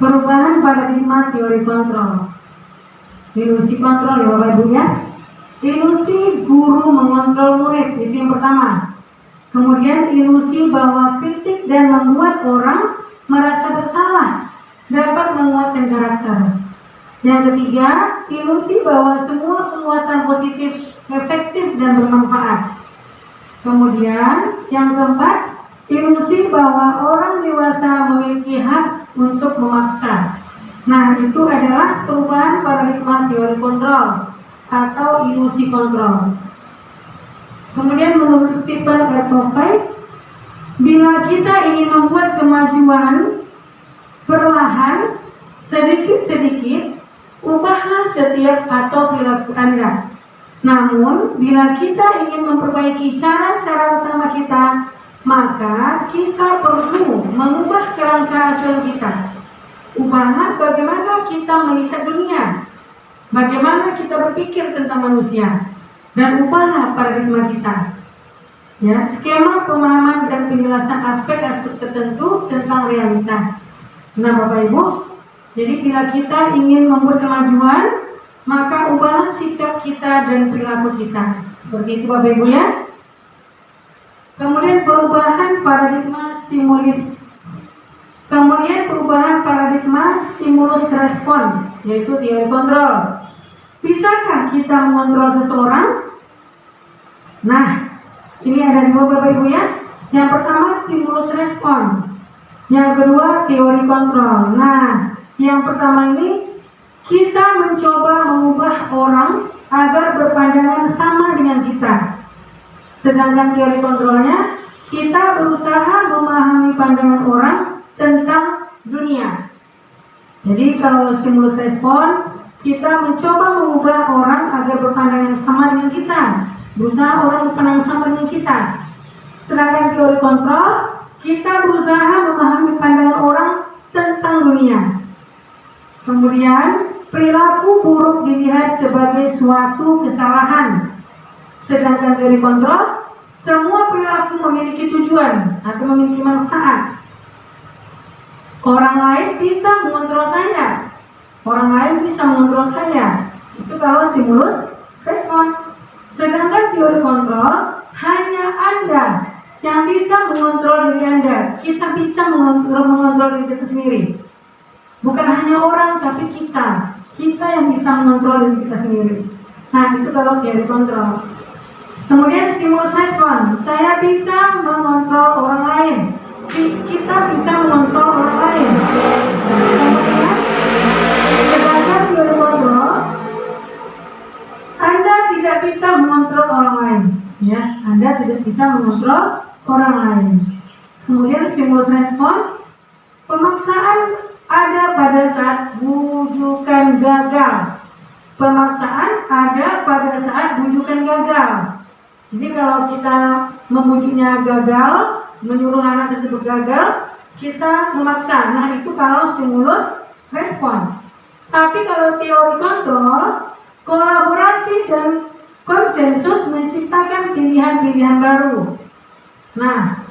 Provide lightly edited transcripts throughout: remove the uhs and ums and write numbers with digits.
Perubahan paradigma teori kontrol. Ilusi kontrol ya Bapak Ibu ya. Ilusi guru mengontrol murid, itu yang pertama. Kemudian ilusi bahwa kritik dan membuat orang merasa bersalah dapat menguatkan karakter. Yang ketiga, ilusi bahwa semua penguatan positif efektif dan bermanfaat. Kemudian yang keempat, ilusi bahwa orang dewasa memiliki hak untuk memaksa. Nah, itu adalah perubahan paradigma teori kontrol atau ilusi kontrol. Kemudian menurut Stephen R. Covey, bila kita ingin membuat kemajuan perlahan, sedikit-sedikit, ubahlah setiap atau perilaku Anda. Namun, bila kita ingin memperbaiki cara-cara utama kita, maka kita perlu mengubah kerangka acuan kita. Ubahlah bagaimana kita melihat dunia, bagaimana kita berpikir tentang manusia, dan ubahlah paradigma kita. Ya, skema pemahaman dan penjelasan aspek-aspek tertentu tentang realitas. Nah, Bapak Ibu, jadi bila kita ingin membuat kemajuan, maka ubahlah sikap kita dan perilaku kita. Seperti itu Bapak Ibu ya. Kemudian perubahan paradigma stimulus respon, yaitu teori kontrol. Bisakah kita mengontrol seseorang? Nah, ini ada dua Bapak Ibu ya. Yang pertama stimulus respon, yang kedua teori kontrol. Nah, yang pertama ini kita mencoba mengubah orang agar berpandangan sama dengan kita. Sedangkan teori kontrolnya, kita berusaha memahami pandangan orang tentang dunia. Jadi kalau stimulus respon, kita mencoba mengubah orang agar berpandangan sama dengan kita. Berusaha orang berpandangan sama dengan kita. Sedangkan teori kontrol, kita berusaha memahami pandangan orang tentang dunia. Kemudian, perilaku buruk dilihat sebagai suatu kesalahan. Sedangkan teori kontrol, semua perilaku memiliki tujuan atau memiliki manfaat. Orang lain bisa mengontrol saya. Orang lain bisa mengontrol saya. Itu kalau stimulus respon. Sedangkan teori kontrol, hanya Anda yang bisa mengontrol diri Anda. Kita bisa mengontrol diri kita sendiri. Bukan hanya orang, tapi kita. Kita yang bisa mengontrol diri kita sendiri. Nah, itu kalau teori kontrol. Kemudian stimulus respon, saya bisa mengontrol orang lain. Kita bisa mengontrol orang lain. Kemudian, sedangkan teori kontrol, Anda tidak bisa mengontrol orang lain. Ya, Anda tidak bisa mengontrol orang lain. Kemudian stimulus respon, pemaksaan ada pada saat bujukan gagal. Pemaksaan ada pada saat bujukan gagal. Jadi kalau kita membujuknya gagal, menyuruh anak tersebut gagal, kita memaksa. Nah, itu kalau stimulus respon. Tapi kalau teori kontrol, kolaborasi dan konsensus menciptakan pilihan-pilihan baru. Nah,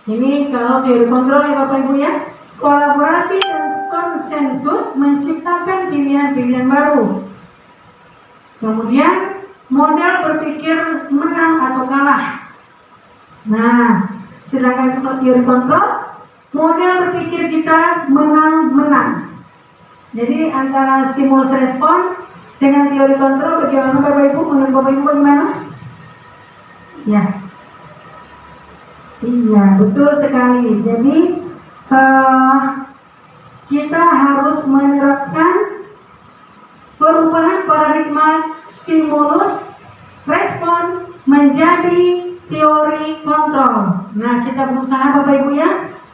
ini kalau teori kontrol ya Bapak Ibu ya. Kolaborasi dan konsensus menciptakan pilihan-pilihan baru. Kemudian model berpikir menang atau kalah. Nah, sedangkan untuk teori kontrol, model berpikir kita menang-menang. Jadi antara stimulus respon dengan teori kontrol, bagaimana Bapak Ibu? Menurut Bapak Ibu bagaimana? Ya, iya betul sekali. Jadi kita harus menerapkan perubahan paradigma stimulus respon menjadi teori kontrol. Nah, kita berusaha Bapak Ibu ya,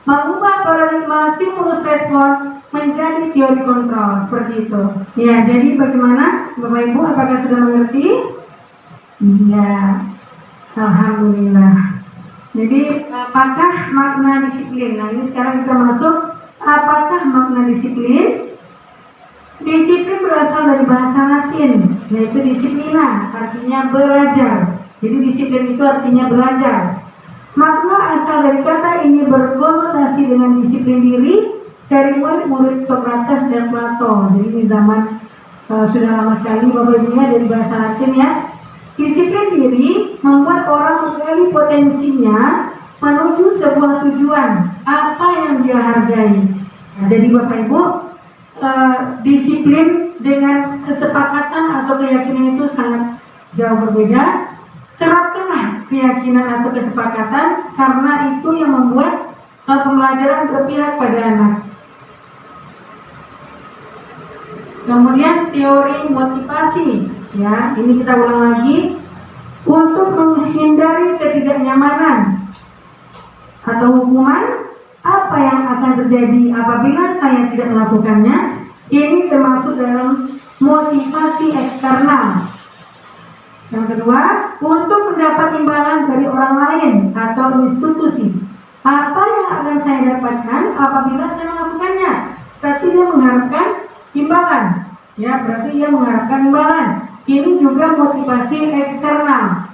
mengubah paradigma stimulus respon menjadi teori kontrol, seperti itu. Ya, jadi bagaimana Bapak Ibu, apakah sudah mengerti? Iya, alhamdulillah. Jadi apakah makna disiplin? Nah, ini sekarang kita masuk, apakah makna disiplin? Disiplin berasal dari bahasa Latin, yaitu disiplina, artinya belajar. Jadi disiplin itu artinya belajar. Makna asal dari kata ini berkonotasi dengan disiplin diri dari murid-murid Sokrates dan Plato. Jadi di zaman sudah lama sekali Bapak Ibunya dari bahasa Latin ya. Disiplin diri membuat orang menggali potensinya menuju sebuah tujuan apa yang dia hargai. Nah, jadi Bapak Ibu, disiplin dengan kesepakatan atau keyakinan itu sangat jauh berbeda. Terapkanlah keyakinan atau kesepakatan karena itu yang membuat pembelajaran berpihak pada anak. Kemudian teori motivasi, ya, ini kita ulang lagi. Untuk menghindari ketidaknyamanan atau hukuman, apa yang akan terjadi apabila saya tidak melakukannya? Ini termasuk dalam motivasi eksternal. Yang kedua, untuk mendapat imbalan dari orang lain atau institusi. Apa yang akan saya dapatkan apabila saya melakukannya? Berarti dia mengharapkan imbalan, ya, berarti dia mengharapkan imbalan. Ini juga motivasi eksternal.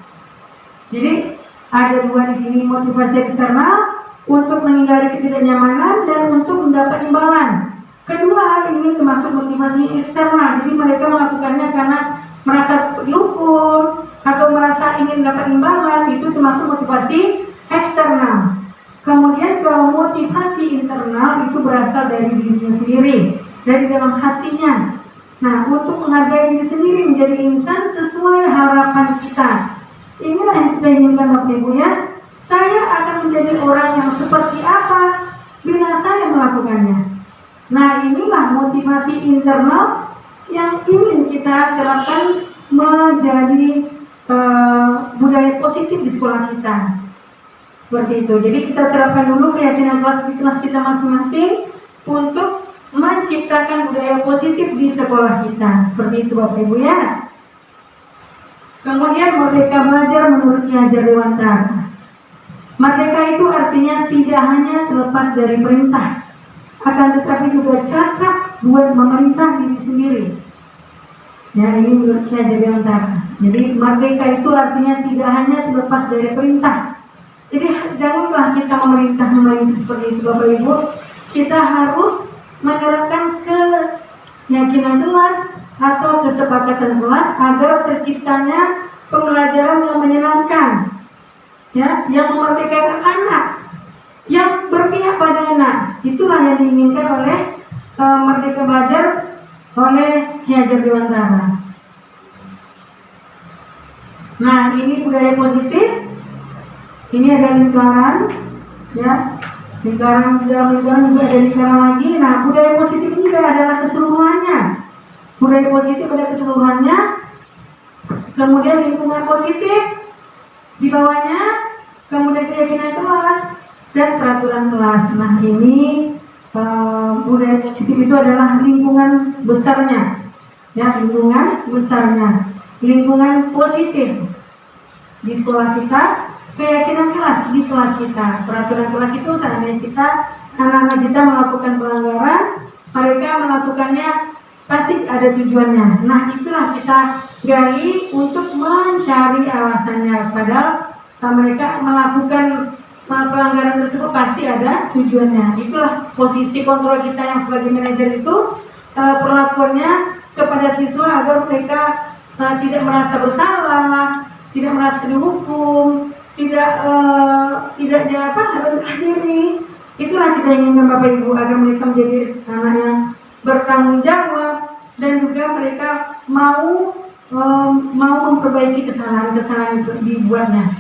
Jadi ada dua di sini, motivasi eksternal untuk menghindari ketidaknyamanan dan untuk mendapat imbalan. Kedua hal ini termasuk motivasi eksternal. Jadi mereka melakukannya karena merasa dihukum atau merasa ingin dapat imbalan, itu termasuk motivasi eksternal. Kemudian kalau motivasi internal itu berasal dari dirinya sendiri, dari dalam hatinya. Nah, untuk menghargai diri sendiri menjadi insan sesuai harapan kita. Inilah yang kita inginkan Bapak Ibu ya. Saya akan menjadi orang yang seperti apa bila saya melakukannya. Nah, inilah motivasi internal yang ingin kita terapkan menjadi budaya positif di sekolah kita. Seperti itu. Jadi kita terapkan dulu keyakinan kelas kita masing-masing untuk menciptakan budaya positif di sekolah kita. Seperti itu Bapak Ibu ya. Kemudian merdeka belajar menurut Ki Hajar Dewantara. Merdeka itu artinya tidak hanya terlepas dari perintah, akan tetapi juga cakap buat memerintah diri sendiri. Ya, ini menurut Ki Hajar Dewantara. Jadi merdeka itu artinya tidak hanya terlepas dari perintah. Jadi janganlah kita memerintah seperti itu Bapak Ibu. Kita harus menerapkan keyakinan kelas atau kesepakatan kelas agar terciptanya pembelajaran yang menyenangkan, ya, yang memerdekakan anak, yang berpihak pada anak. Itulah yang diinginkan oleh Merdeka Belajar oleh Ki Hajar Dewantara. Nah, ini budaya positif. Ini ada lingkaran, ya. Lingkaran dalam lingkaran juga ada lingkaran lagi. Nah, budaya positif ini juga adalah keseluruhannya. Budaya positif ada keseluruhannya. Kemudian lingkungan positif di bawahnya, kemudian keyakinan kelas dan peraturan kelas. Nah, ini budaya positif itu adalah lingkungan besarnya, ya, lingkungan besarnya, lingkungan positif di sekolah kita. Keyakinan kelas di kelas kita, peraturan kelas itu seandainya anak-anak kita melakukan pelanggaran, mereka melakukannya pasti ada tujuannya. Nah, itulah kita gali untuk mencari alasannya. Padahal mereka melakukan pelanggaran tersebut pasti ada tujuannya. Itulah posisi kontrol kita yang sebagai manajer itu, perlakuannya kepada siswa agar mereka tidak merasa bersalah, tidak merasa dihukum, tidak rendah diri. Itulah kita inginkan Bapak Ibu, agar mereka menjadi anak yang bertanggung jawab dan juga mereka mau memperbaiki kesalahan-kesalahan yang dibuatnya.